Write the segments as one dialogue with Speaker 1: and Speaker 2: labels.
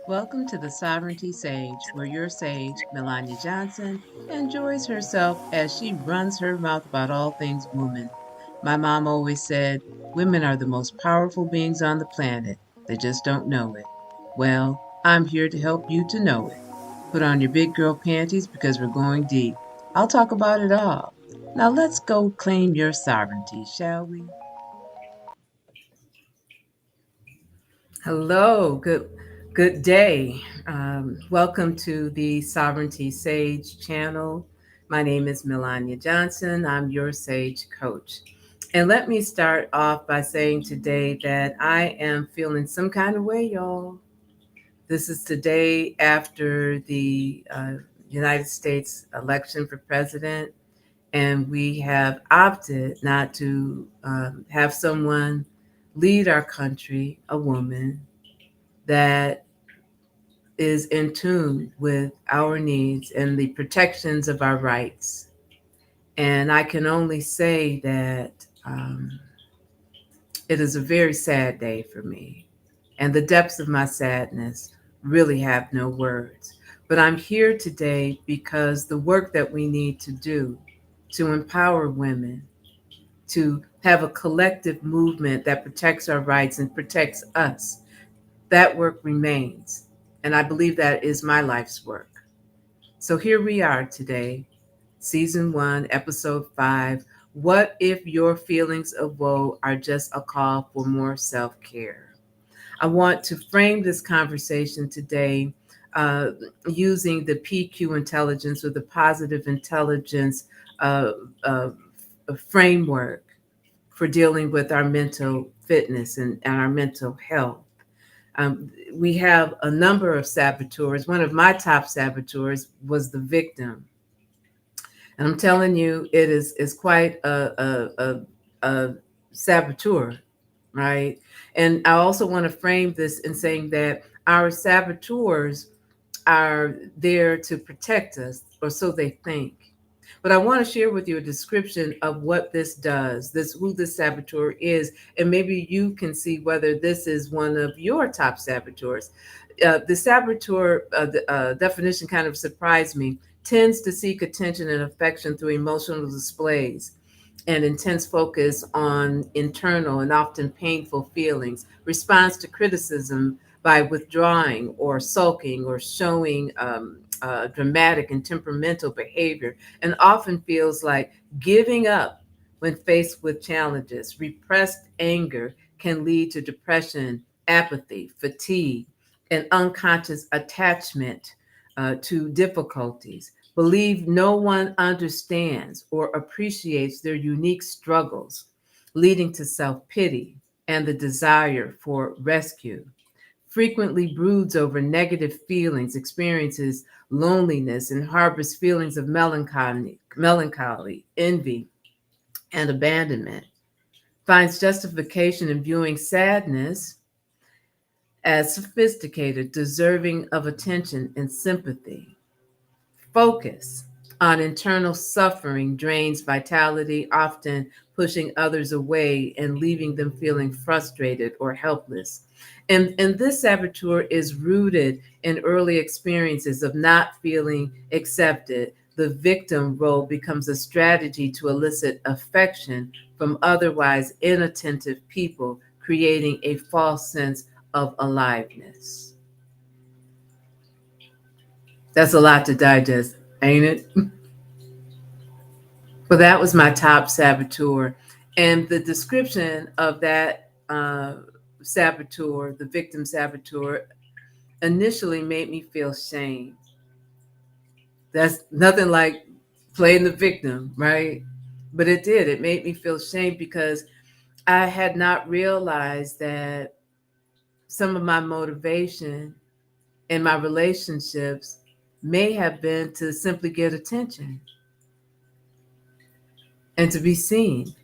Speaker 1: Welcome to the Sovereignty Sage, where your sage, Melania Johnson, enjoys herself as she runs her mouth about all things woman. My mom always said, women are the most powerful beings on the planet. They just don't know it. Well, I'm here to help you to know it. Put on your big girl panties because we're going deep. I'll talk about it all. Now let's go claim your sovereignty, shall we? Hello, good day. Welcome to the Sovereignty Sage channel. My name is Melania Johnson. I'm your Sage coach. And let me start off by saying today that I am feeling some kind of way, y'all. This is today after the United States election for president, and we have opted not to have someone lead our country, a woman, that is in tune with our needs and the protections of our rights. And I can only say that it is a very sad day for me. And the depths of my sadness really have no words. But I'm here today because the work that we need to do to empower women, to have a collective movement that protects our rights and protects us, that work remains. And I believe that is my life's work. So here we are today, season 1, episode 5. What if your feelings of woe are just a call for more self care? I want to frame this conversation today uh, using the PQ intelligence or the positive intelligence uh, uh, framework for dealing with our mental fitness and our mental health. We have a number of saboteurs. One of my top saboteurs was the victim. And I'm telling you, it is quite a saboteur, right? And I also want to frame this in saying that our saboteurs are there to protect us, or so they think. But I want to share with you a description of what this does, this who this saboteur is, and maybe you can see whether this is one of your top saboteurs. The saboteur definition kind of surprised me. Tends to seek attention and affection through emotional displays and intense focus on internal and often painful feelings. Responds to criticism by withdrawing or sulking or showing dramatic and temperamental behavior, and often feels like giving up when faced with challenges. Repressed anger can lead to depression, apathy, fatigue, and unconscious attachment to difficulties. Believe no one understands or appreciates their unique struggles, leading to self pity and the desire for rescue. Frequently broods over negative feelings, experiences loneliness, and harbors feelings of melancholy, envy, and abandonment. Finds justification in viewing sadness as sophisticated, deserving of attention and sympathy. Focus on internal suffering drains vitality, often pushing others away and leaving them feeling frustrated or helpless. And this saboteur is rooted in early experiences of not feeling accepted. The victim role becomes a strategy to elicit affection from otherwise inattentive people, creating a false sense of aliveness. That's a lot to digest, ain't it? Well, that was my top saboteur. And the description of that saboteur, the victim saboteur, initially made me feel shame. That's nothing like playing the victim, right? But it did. It made me feel shame because I had not realized that some of my motivation in my relationships may have been to simply get attention and to be seen.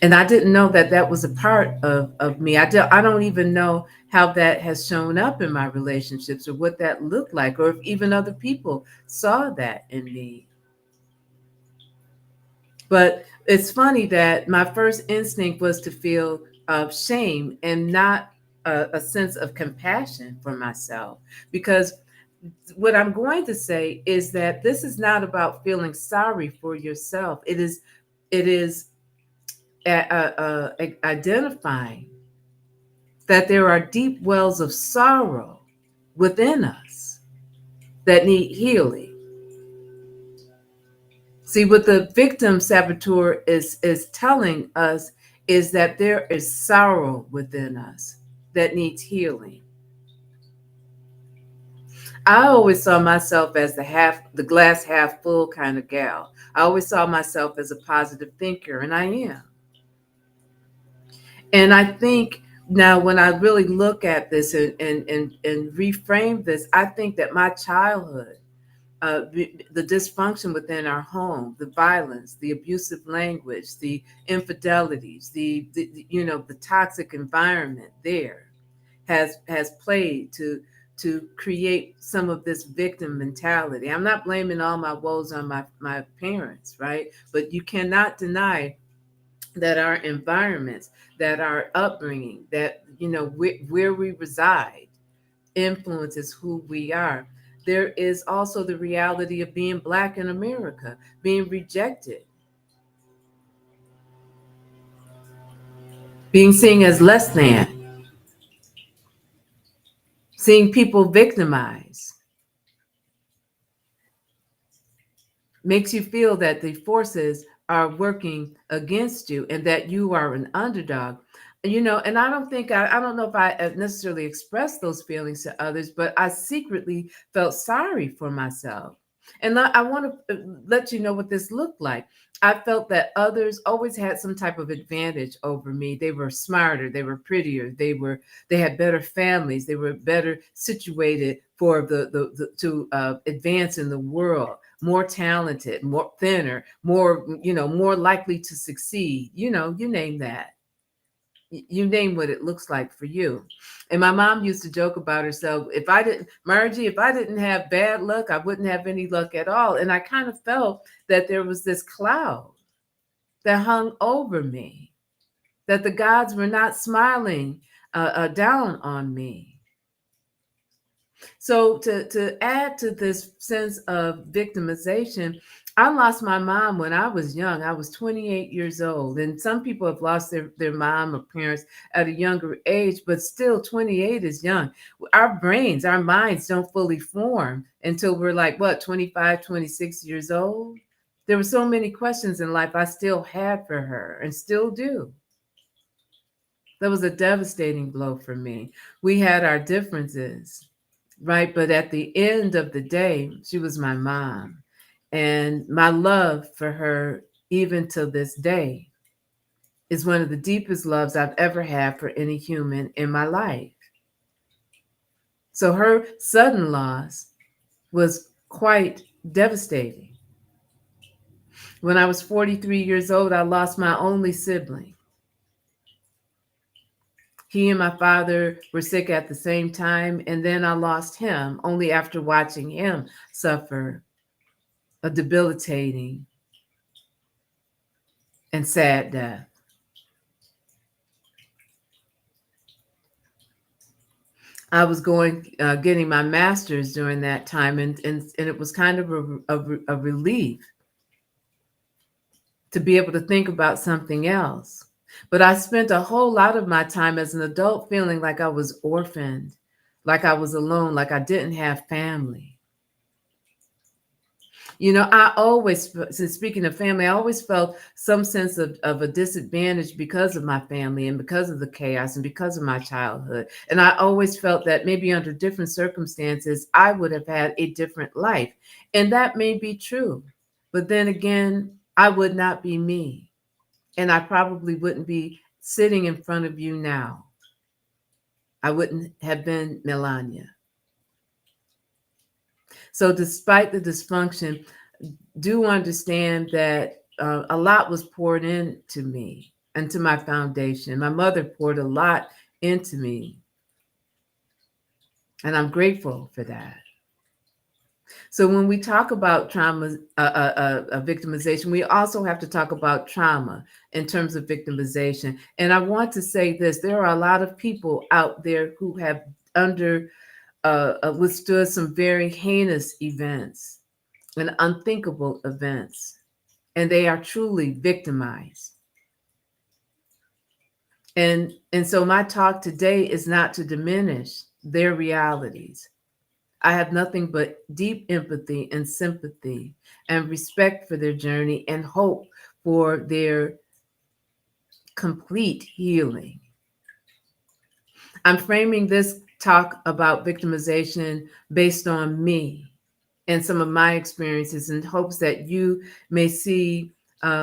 Speaker 1: And I didn't know that that was a part of me. I don't even know how that has shown up in my relationships or what that looked like, or if even other people saw that in me. But it's funny that my first instinct was to feel shame and not a sense of compassion for myself, because what I'm going to say is that this is not about feeling sorry for yourself. It is identifying that there are deep wells of sorrow within us that need healing. See, what the victim saboteur is telling us is that there is sorrow within us that needs healing. I always saw myself as the glass half full kind of gal. I always saw myself as a positive thinker, and I am. And I think now when I really look at this and reframe this, I think that my childhood, the dysfunction within our home, the violence, the abusive language, the infidelities, the toxic environment there has played to create some of this victim mentality. I'm not blaming all my woes on my parents, right? But you cannot deny that our environments, that our upbringing, that where we reside influences who we are. There is also the reality of being Black in America, being rejected, being seen as less than, seeing people victimized makes you feel that the forces are working against you and that you are an underdog. And I don't know if I necessarily expressed those feelings to others, but I secretly felt sorry for myself. And I want to let you know what this looked like. I felt that others always had some type of advantage over me. They were smarter, they were prettier, they had better families, they were better situated for the to advance in the world, more talented, more thinner, more likely to succeed. You name that. You name what it looks like for you. And my mom used to joke about herself, Margie, if I didn't have bad luck, I wouldn't have any luck at all. And I kind of felt that there was this cloud that hung over me, that the gods were not smiling down on me. So to add to this sense of victimization, I lost my mom when I was young. I was 28 years old. And some people have lost their mom or parents at a younger age, but still 28 is young. Our brains, our minds don't fully form until we're like, what, 25, 26 years old? There were so many questions in life I still had for her and still do. That was a devastating blow for me. We had our differences, right? But at the end of the day, she was my mom. And my love for her, even to this day, is one of the deepest loves I've ever had for any human in my life. So her sudden loss was quite devastating. When I was 43 years old, I lost my only sibling. He and my father were sick at the same time, and then I lost him only after watching him suffer a debilitating and sad death. I was getting my master's during that time, and it was kind of a relief to be able to think about something else. But I spent a whole lot of my time as an adult feeling like I was orphaned, like I was alone, like I didn't have family. I always, since speaking of family, I always felt some sense of a disadvantage because of my family and because of the chaos and because of my childhood. And I always felt that maybe under different circumstances, I would have had a different life. And that may be true. But then again, I would not be me. And I probably wouldn't be sitting in front of you now. I wouldn't have been Melania. So despite the dysfunction, do understand that a lot was poured into me and to my foundation. My mother poured a lot into me, and I'm grateful for that. So when we talk about trauma, victimization, we also have to talk about trauma in terms of victimization. And I want to say this: there are a lot of people out there who have under withstood some very heinous events and unthinkable events, and they are truly victimized. And so my talk today is not to diminish their realities. I have nothing but deep empathy and sympathy and respect for their journey and hope for their complete healing. I'm framing this talk about victimization based on me and some of my experiences in hopes that you may see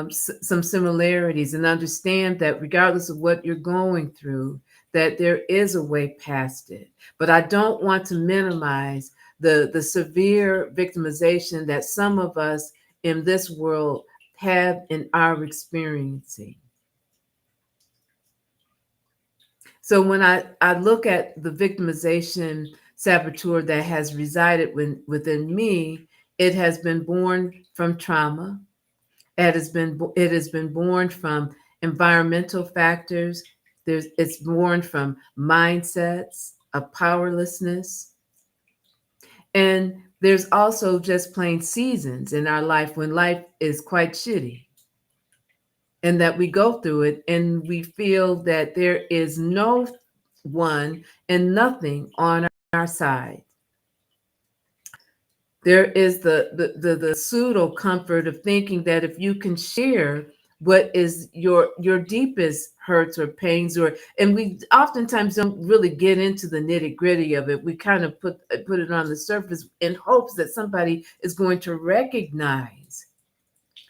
Speaker 1: some similarities and understand that regardless of what you're going through, that there is a way past it. But I don't want to minimize the severe victimization that some of us in this world have and are experiencing. So when I look at the victimization saboteur that has resided within me, it has been born from trauma. It has been born from environmental factors. It's born from mindsets of powerlessness. And there's also just plain seasons in our life when life is quite shitty and that we go through it and we feel that there is no one and nothing on our side. There is the pseudo comfort of thinking that if you can share what is your deepest hurts or pains, or and we oftentimes don't really get into the nitty gritty of it. We kind of put it on the surface in hopes that somebody is going to recognize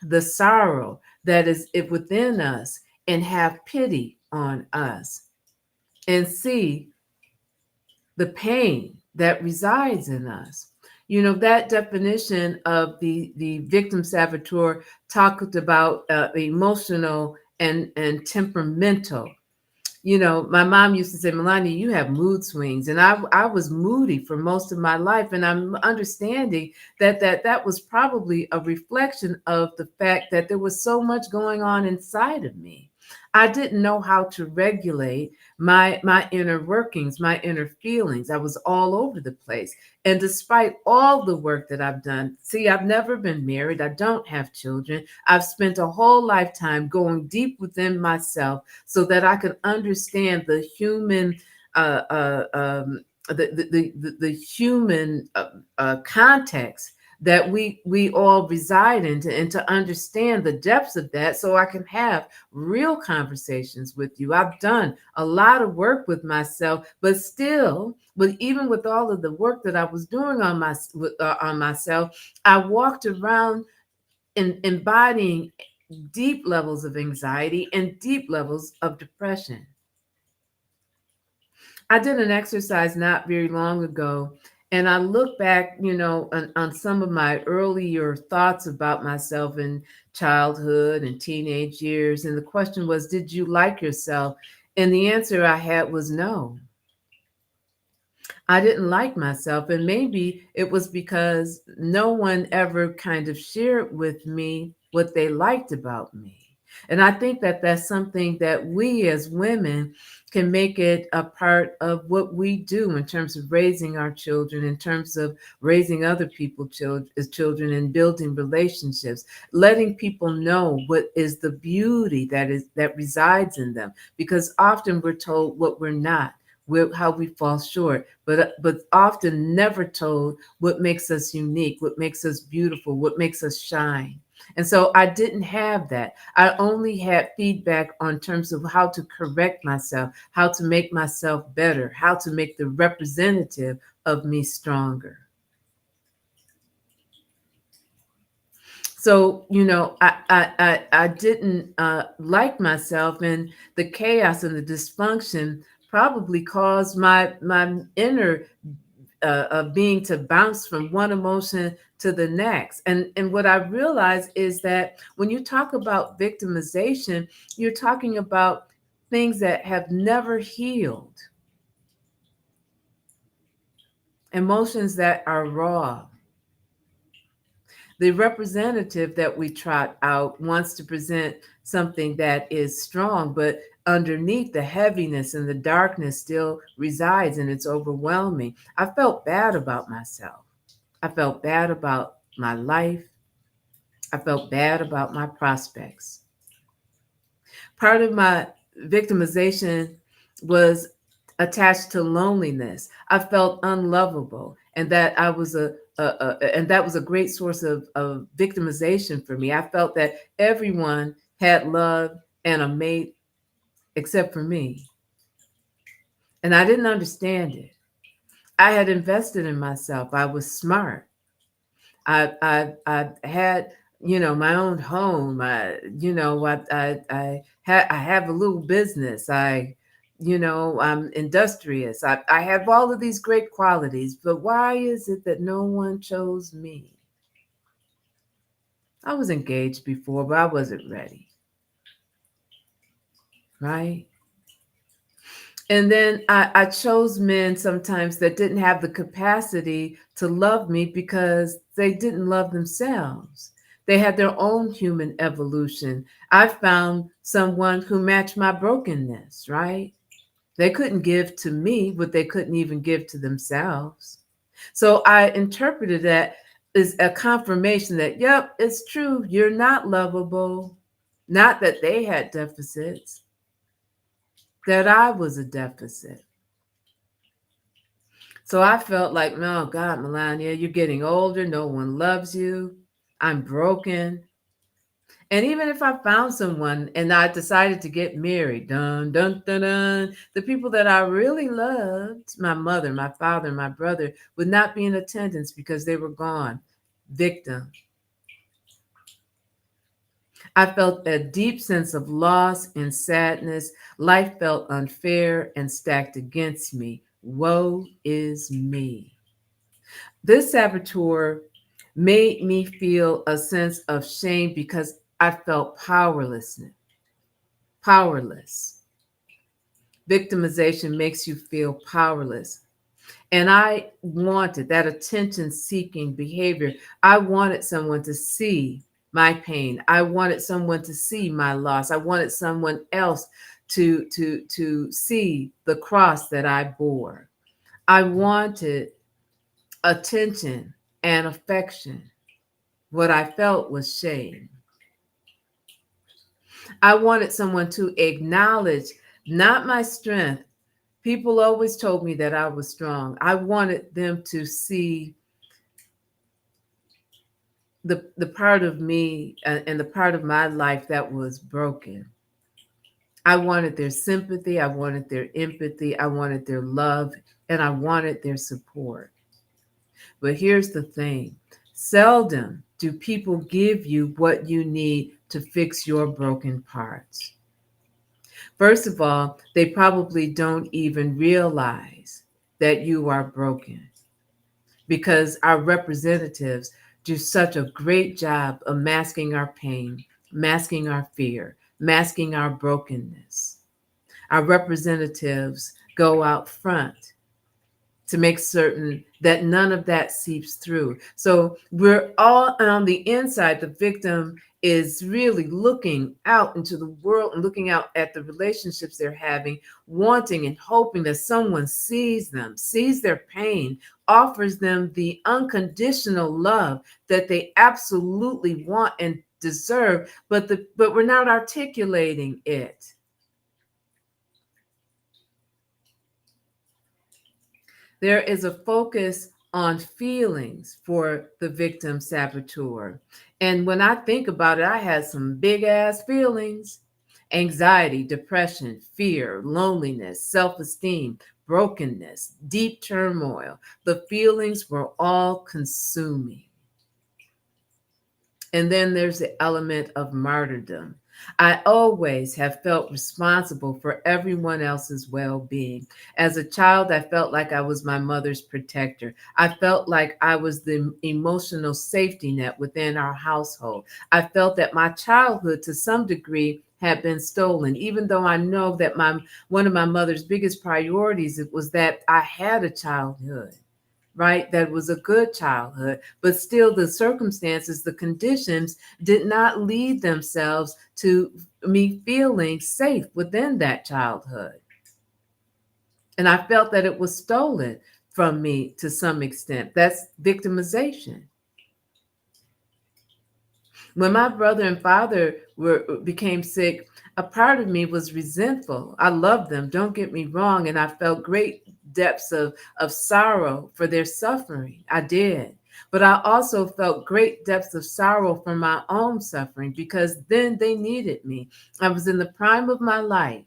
Speaker 1: the sorrow that is within us and have pity on us and see the pain that resides in us. You know, that definition of the victim saboteur talked about emotional and temperamental. You know, my mom used to say, Melania, you have mood swings. And I was moody for most of my life. And I'm understanding that was probably a reflection of the fact that there was so much going on inside of me. I didn't know how to regulate my inner workings, my inner feelings. I was all over the place. And despite all the work that I've done, see, I've never been married. I don't have children. I've spent a whole lifetime going deep within myself so that I can understand the human the human context that we all reside in, and to understand the depths of that so I can have real conversations with you. I've done a lot of work with myself, but still, but even with all of the work that I was doing on myself, I walked around embodying deep levels of anxiety and deep levels of depression. I did an exercise not very long ago, and I look back, on some of my earlier thoughts about myself in childhood and teenage years. And the question was, did you like yourself? And the answer I had was no. I didn't like myself. And maybe it was because no one ever kind of shared with me what they liked about me. And I think that that's something that we as women can make it a part of what we do in terms of raising our children, in terms of raising other people's children and building relationships, letting people know what is the beauty that resides in them. Because often we're told what we're not, how we fall short, but often never told what makes us unique, what makes us beautiful, what makes us shine. And so I didn't have that. I only had feedback on terms of how to correct myself, how to make myself better, how to make the representative of me stronger. So, I didn't like myself, and the chaos and the dysfunction probably caused my inner being to bounce from one emotion to the next. And what I realized is that when you talk about victimization, you're talking about things that have never healed, emotions that are raw, The representative that we trot out wants to present something that is strong, but underneath the heaviness and the darkness still resides, and it's overwhelming. I felt bad about myself. I felt bad about my life. I felt bad about my prospects. Part of my victimization was attached to loneliness. I felt unlovable, and that I was and that was a great source of victimization for me. I felt that everyone had love and a mate except for me, and I didn't understand it. I had invested in myself. I was smart. I had, my own home. I have a little business. I'm industrious. I have all of these great qualities, but why is it that no one chose me? I was engaged before, but I wasn't ready, right? And then I chose men sometimes that didn't have the capacity to love me because they didn't love themselves. They had their own human evolution. I found someone who matched my brokenness, right? They couldn't give to me what they couldn't even give to themselves. So I interpreted that as a confirmation that, yep, it's true. You're not lovable. Not that they had deficits, that I was a deficit. So I felt like, no, God, Melania, you're getting older. No one loves you. I'm broken. And even if I found someone and I decided to get married, dun, dun, dun, dun, the people that I really loved, my mother, my father, my brother, would not be in attendance because they were gone. Victim. I felt a deep sense of loss and sadness. Life felt unfair and stacked against me. Woe is me. This saboteur made me feel a sense of shame because I felt powerless. Victimization makes you feel powerless. And I wanted that attention seeking behavior. I wanted someone to see my pain. I wanted someone to see my loss. I wanted someone else to see the cross that I bore. I wanted attention and affection. What I felt was shame. I wanted someone to acknowledge not my strength. People always told me that I was strong. I wanted them to see the part of me and the part of my life that was broken. I wanted their sympathy. I wanted their empathy. I wanted their love, and I wanted their support. But here's the thing. Seldom do people give you what you need to fix your broken parts. First of all, they probably don't even realize that you are broken because our representatives do such a great job of masking our pain, masking our fear, masking our brokenness. Our representatives go out front to make certain that none of that seeps through. So we're all on the inside. The victim is really looking out into the world and looking out at the relationships they're having, wanting and hoping that someone sees them, sees their pain, offers them the unconditional love that they absolutely want and deserve, but we're not articulating it. There is a focus on feelings for the victim saboteur. And when I think about it, I had some big ass feelings: anxiety, depression, fear, loneliness, self esteem, brokenness, deep turmoil. The feelings were all consuming. And then there's the element of martyrdom. I always have felt responsible for everyone else's well being. As a child, I felt like I was my mother's protector. I felt like I was the emotional safety net within our household. I felt that my childhood, to some degree, had been stolen, even though I know that one of my mother's biggest priorities was that I had a childhood. right? That was a good childhood, but still the circumstances, the conditions did not lead themselves to me feeling safe within that childhood. And I felt that it was stolen from me to some extent. That's victimization. When my brother and father became sick, a part of me was resentful. I loved them, don't get me wrong, and I felt great depths of sorrow for their suffering. I did. But I also felt great depths of sorrow for my own suffering because then they needed me. I was in the prime of my life,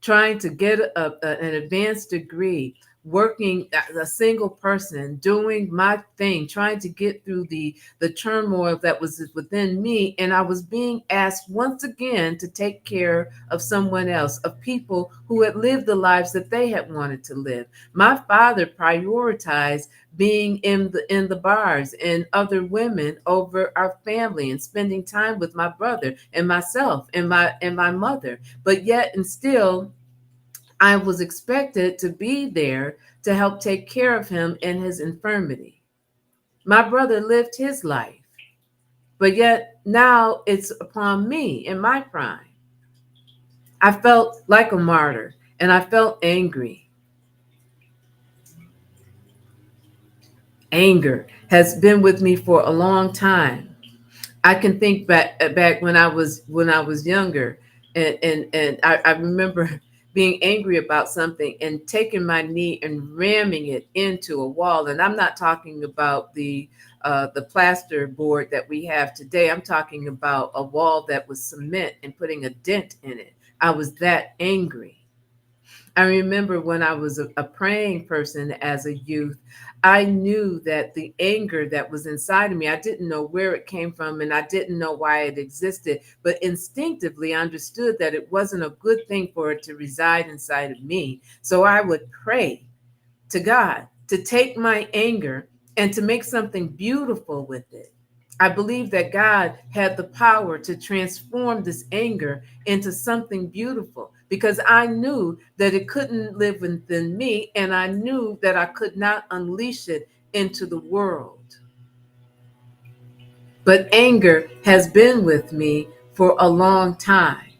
Speaker 1: trying to get an advanced degree, working as a single person, doing my thing, trying to get through the turmoil that was within me. And I was being asked once again to take care of someone else, of people who had lived the lives that they had wanted to live. My father prioritized being in the bars and other women over our family and spending time with my brother and myself and my mother. But yet and still I was expected to be there to help take care of him in his infirmity. My brother lived his life, but yet now it's upon me in my prime. I felt like a martyr and I felt angry. Anger has been with me for a long time. I can think back when I was younger, and I remember being angry about something and taking my knee and ramming it into a wall. And I'm not talking about the plaster board that we have today. I'm talking about a wall that was cement and putting a dent in it. I was that angry. I remember when I was a praying person as a youth, I knew that the anger that was inside of me, I didn't know where it came from and I didn't know why it existed, but instinctively I understood that it wasn't a good thing for it to reside inside of me. So I would pray to God to take my anger and to make something beautiful with it. I believe that God had the power to transform this anger into something beautiful because I knew that it couldn't live within me and I knew that I could not unleash it into the world. But anger has been with me for a long time.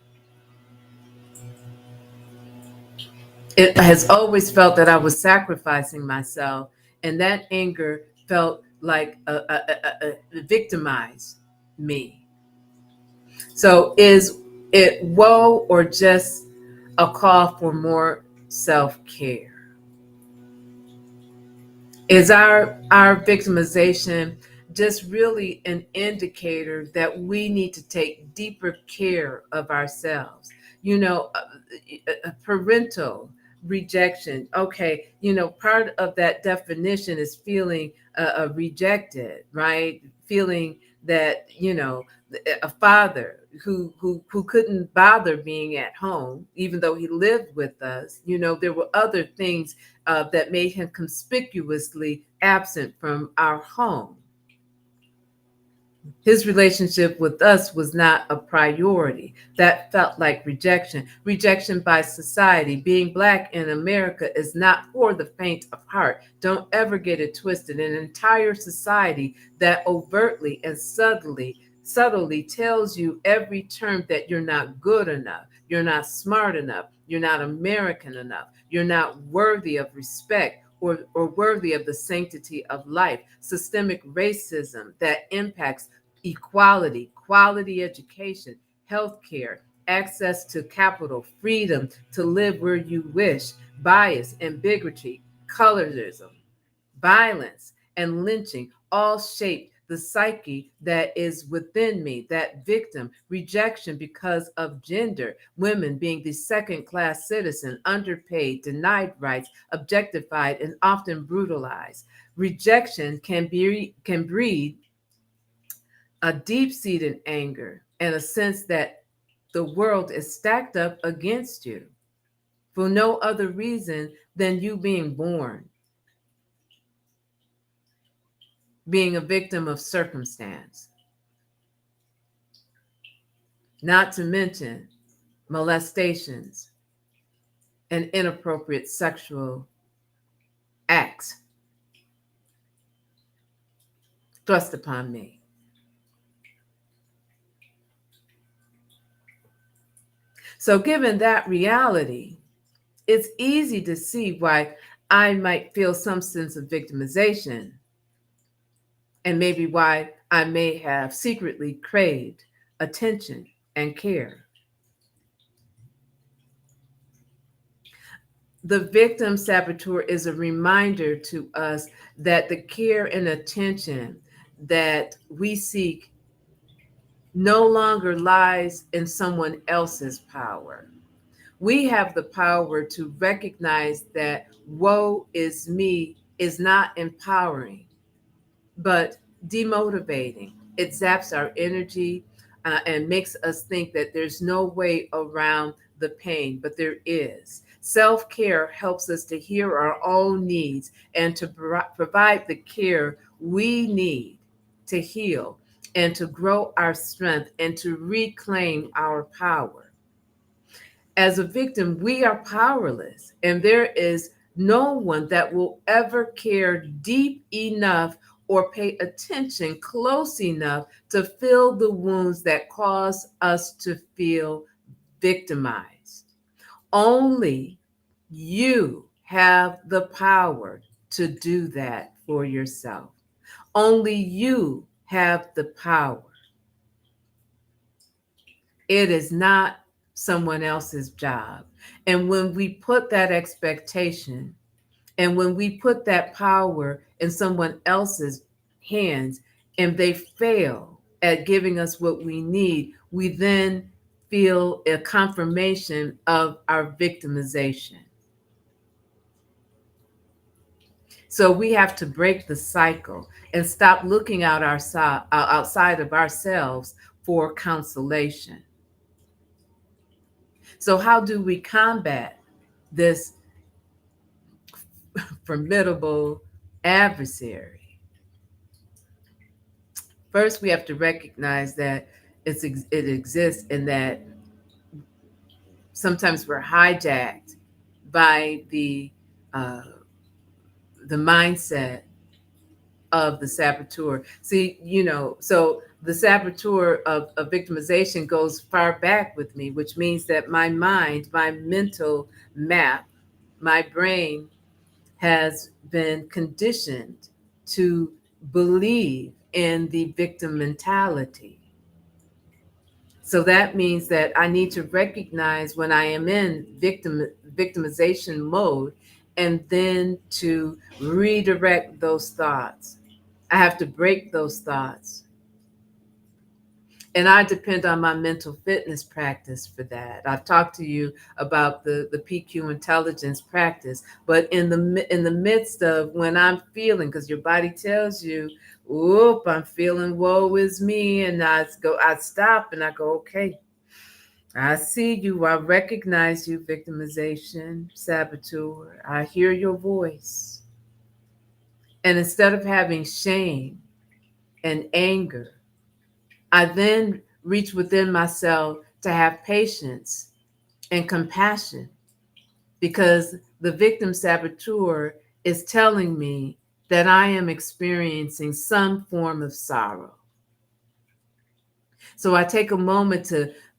Speaker 1: It has always felt that I was sacrificing myself, and that anger felt like victimized me. So, is it woe or just a call for more self care? Is our victimization just really an indicator that we need to take deeper care of ourselves? Parental rejection. Okay, part of that definition is feeling rejected, right? Feeling that a father who couldn't bother being at home, even though he lived with us. There were other things that made him conspicuously absent from our home. His relationship with us was not a priority. That felt like rejection. Rejection by society. Being Black in America is not for the faint of heart. Don't ever get it twisted. An entire society that overtly and subtly tells you every term that you're not good enough, you're not smart enough, you're not American enough, you're not worthy of respect or worthy of the sanctity of life. Systemic racism that impacts equality, quality education, healthcare, access to capital, freedom to live where you wish, bias and bigotry, colorism, violence, and lynching all shape the psyche that is within me, that victim, rejection because of gender, women being the second class citizen, underpaid, denied rights, objectified, and often brutalized. Rejection can breed a deep seated anger and a sense that the world is stacked up against you for no other reason than you being born, being a victim of circumstance, not to mention molestations and inappropriate sexual acts. thrust upon me. So, given that reality, it's easy to see why I might feel some sense of victimization, and maybe why I may have secretly craved attention and care. The victim saboteur is a reminder to us that the care and attention that we seek no longer lies in someone else's power. We have the power to recognize that woe is me is not empowering, but demotivating. It zaps our energy and makes us think that there's no way around the pain, but there is. Self care helps us to hear our own needs and to provide the care we need to heal and to grow our strength and to reclaim our power. As a victim, we are powerless, and there is no one that will ever care deep enough or pay attention close enough to fill the wounds that cause us to feel victimized. Only you have the power to do that for yourself. Only you have the power. It is not someone else's job. And when we put that expectation and when we put that power in someone else's hands and they fail at giving us what we need, we then feel a confirmation of our victimization. So we have to break the cycle and stop looking outside of ourselves for consolation. So, how do we combat this formidable adversary? First, we have to recognize that it exists and that sometimes we're hijacked by uh, the mindset of the saboteur. See, so the saboteur of victimization goes far back with me, which means that my mind, my mental map, my brain has been conditioned to believe in the victim mentality. So that means that I need to recognize when I am in victimization mode and then to redirect those thoughts. I have to break those thoughts. And I depend on my mental fitness practice for that. I've talked to you about the PQ intelligence practice, but in the midst of when I'm feeling, because your body tells you, "Whoop, I'm feeling woe is me," and I stop and I go, "Okay, I see you. I recognize you, victimization, saboteur. I hear your voice." And instead of having shame and anger, I then reach within myself to have patience and compassion because the victim saboteur is telling me that I am experiencing some form of sorrow. So I take a moment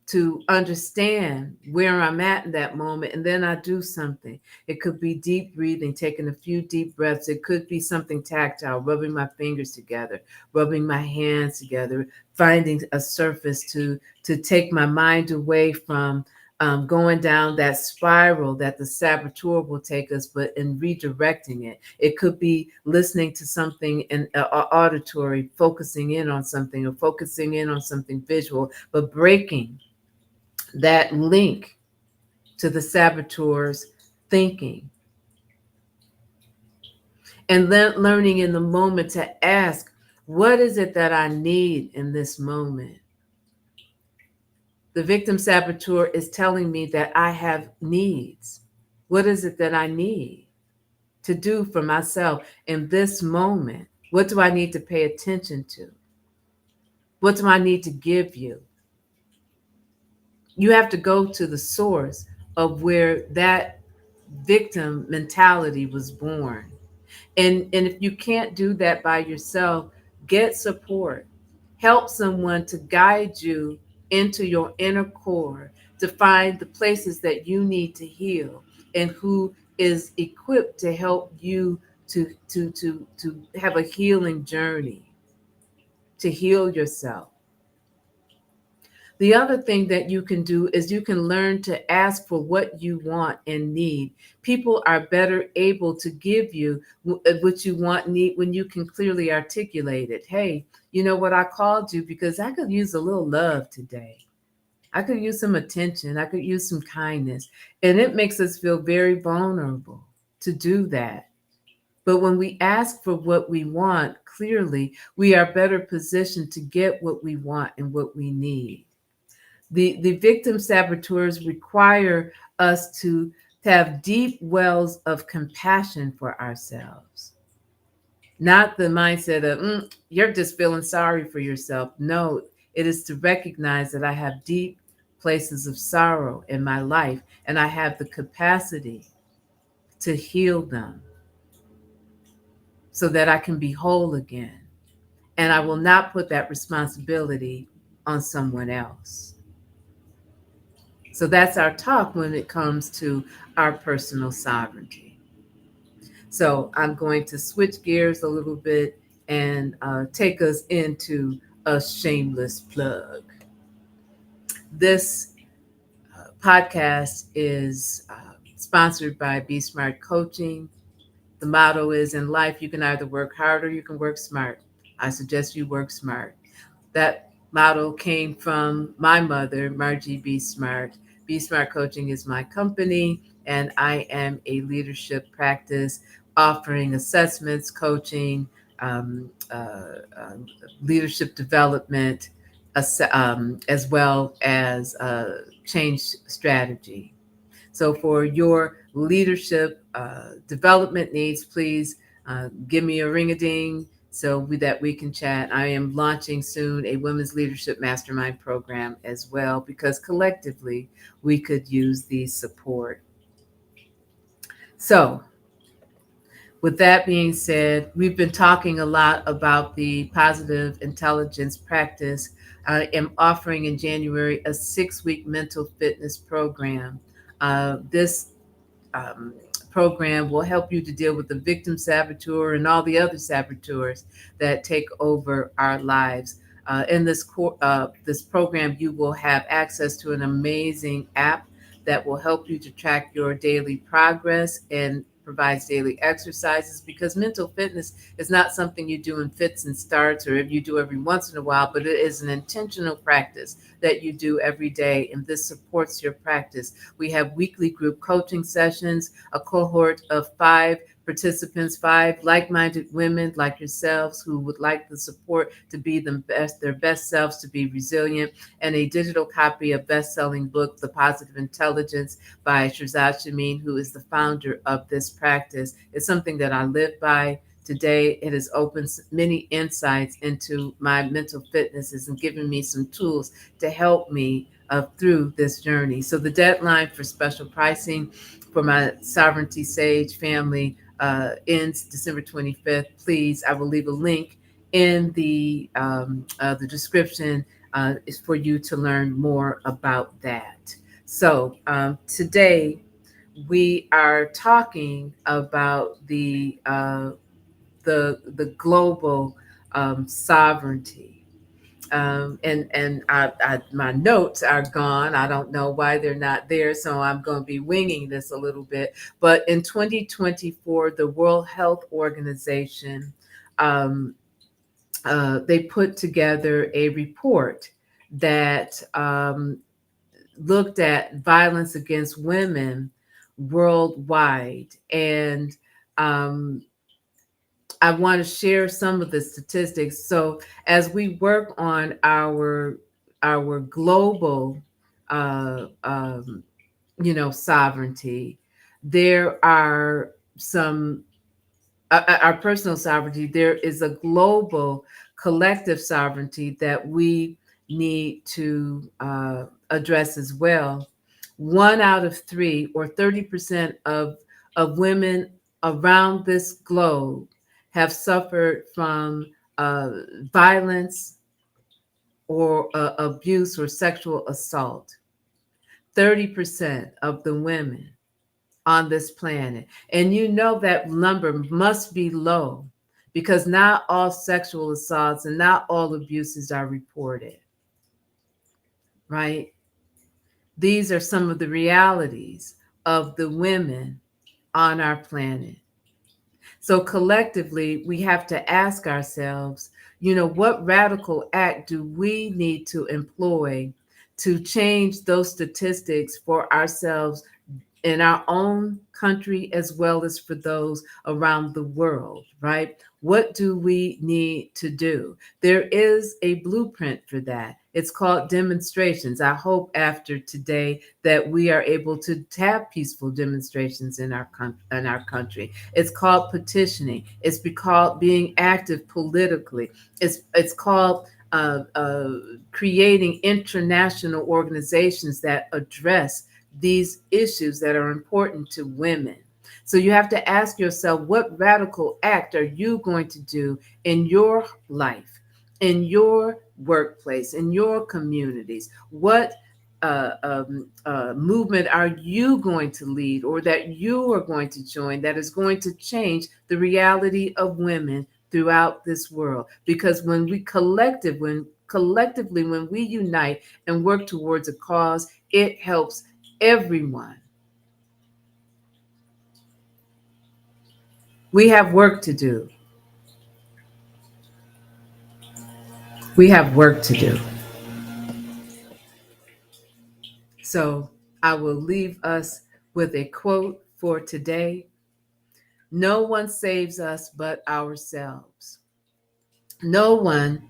Speaker 1: to understand where I'm at in that moment, and then I do something. It could be deep breathing, taking a few deep breaths. It could be something tactile, rubbing my fingers together, rubbing my hands together, finding a surface to take my mind away from going down that spiral that the saboteur will take us, but in redirecting it. It could be listening to something in auditory, focusing in on something, or focusing in on something visual, but breaking that link to the saboteur's thinking. And then learning in the moment to ask, what is it that I need in this moment? The victim saboteur is telling me that I have needs. What is it that I need to do for myself in this moment? What do I need to pay attention to? What do I need to give you? You have to go to the source of where that victim mentality was born. And if you can't do that by yourself, get support, help someone to guide you into your inner core to find the places that you need to heal, and who is equipped to help you to have a healing journey, to heal yourself. The other thing that you can do is you can learn to ask for what you want and need. People are better able to give you what you want and need when you can clearly articulate it. Hey, you know what? I called you because I could use a little love today. I could use some attention. I could use some kindness. And it makes us feel very vulnerable to do that. But when we ask for what we want clearly, we are better positioned to get what we want and what we need. The victim saboteurs require us to have deep wells of compassion for ourselves, not the mindset of you're just feeling sorry for yourself. No, it is to recognize that I have deep places of sorrow in my life, and I have the capacity to heal them so that I can be whole again, and I will not put that responsibility on someone else. So that's our talk when it comes to our personal sovereignty. So I'm going to switch gears a little bit and take us into a shameless plug. This podcast is sponsored by Be Smart Coaching. The motto is, in life, you can either work hard or you can work smart. I suggest you work smart. That motto came from my mother, Margie B. Smart. Be Smart Coaching is my company, and I am a leadership practice offering assessments, coaching, um, uh, leadership development, as well as change strategy. So for your leadership development needs, please give me a ring-a-ding that we can chat. I am launching soon a women's leadership mastermind program as well, because collectively we could use the support. So with that being said, we've been talking a lot about the positive intelligence practice. I am offering in January a 6-week mental fitness program. This um, program will help you to deal with the victim saboteur and all the other saboteurs that take over our lives. In this program, you will have access to an amazing app that will help you to track your daily progress and provides daily exercises, because mental fitness is not something you do in fits and starts or if you do every once in a while, but it is an intentional practice that you do every day, and this supports your practice. We have weekly group coaching sessions, a cohort of 5 participants, 5 like-minded women like yourselves who would like the support to be their best selves, to be resilient, and a digital copy of best-selling book, The Positive Intelligence by Shirzad Shamin, who is the founder of this practice. It's something that I live by. Today, it has opened many insights into my mental fitnesses and given me some tools to help me through this journey. So the deadline for special pricing for my Sovereignty Sage family ends December 25th. Please, I will leave a link in the description is for you to learn more about that. So today we are talking about the global sovereignty. My notes are gone. I don't know why they're not there, so I'm going to be winging this a little bit. But in 2024, the World Health Organization, they put together a report that looked at violence against women worldwide. And I want to share some of the statistics. So as we work on our global, uh, um, sovereignty, there are some our personal sovereignty. There is a global collective sovereignty that we need to address as well. 1 out of 3, or 30% of women around this globe have suffered from uh, violence or abuse or sexual assault. 30% of the women on this planet. And you know that number must be low because not all sexual assaults and not all abuses are reported, right? These are some of the realities of the women on our planet. So collectively, we have to ask ourselves, what radical act do we need to employ to change those statistics for ourselves in our own country as well as for those around the world, right? What do we need to do? There is a blueprint for that. It's called demonstrations. I hope after today that we are able to have peaceful demonstrations in our country. It's called petitioning. It's called being active politically. It's called creating international organizations that address these issues that are important to women. So you have to ask yourself, what radical act are you going to do in your life, in your workplace, in your communities? What movement are you going to lead or that you are going to join that is going to change the reality of women throughout this world? Because when collectively, when we unite and work towards a cause, it helps everyone. We have work to do. We have work to do. So I will leave us with a quote for today. No one saves us but ourselves. No one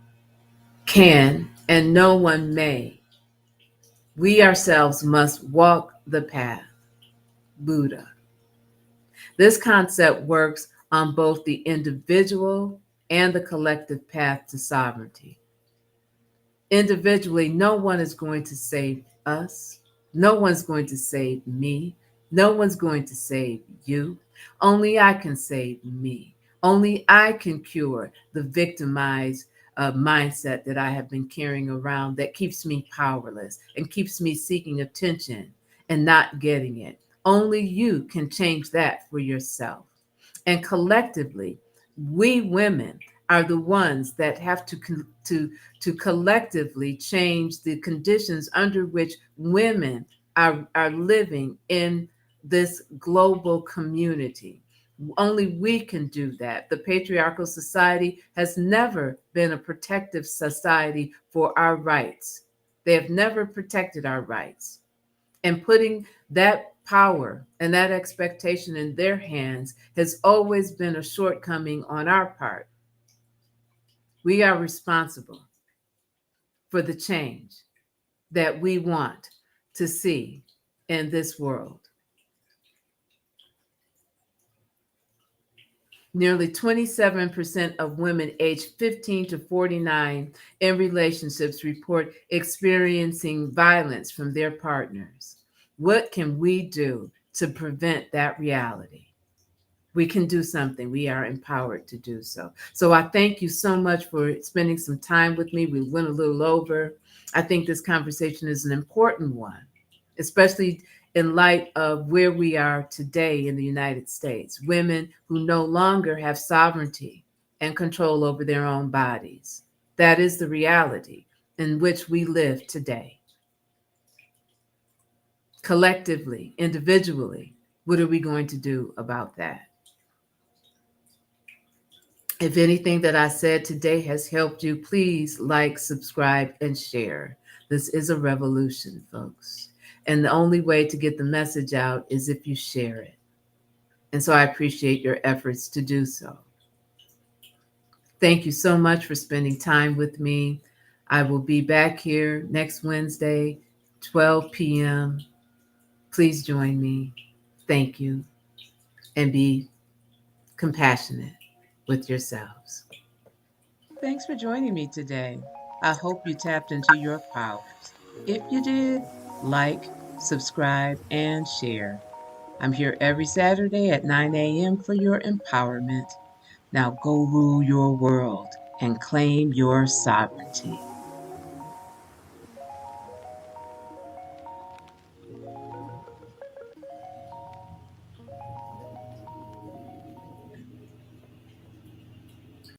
Speaker 1: can and no one may. We ourselves must walk the path. Buddha. This concept works on both the individual and the collective path to sovereignty. Individually, no one is going to save us. No one's going to save me. No one's going to save you. Only I can save me. Only I can cure the victimized mindset that I have been carrying around that keeps me powerless and keeps me seeking attention and not getting it. Only you can change that for yourself. And collectively, we women are the ones that have to collectively change the conditions under which women are living in this global community. Only we can do that. The patriarchal society has never been a protective society for our rights. They have never protected our rights. And putting that power and that expectation in their hands has always been a shortcoming on our part. We are responsible for the change that we want to see in this world. Nearly 27% of women aged 15 to 49 in relationships report experiencing violence from their partners. What can we do to prevent that reality? We can do something. We are empowered to do so. So I thank you so much for spending some time with me. We went a little over. I think this conversation is an important one, especially in light of where we are today in the United States. Women who no longer have sovereignty and control over their own bodies. That is the reality in which we live today. Collectively, individually, what are we going to do about that? If anything that I said today has helped you, please like, subscribe, and share. This is a revolution, folks. And the only way to get the message out is if you share it. And so I appreciate your efforts to do so. Thank you so much for spending time with me. I will be back here next Wednesday, 12 p.m. Please join me. Thank you. And be compassionate with yourselves. Thanks for joining me today. I hope you tapped into your powers. If you did, like, subscribe, and share. I'm here every Saturday at 9 a.m. for your empowerment. Now go rule your world. and claim your sovereignty.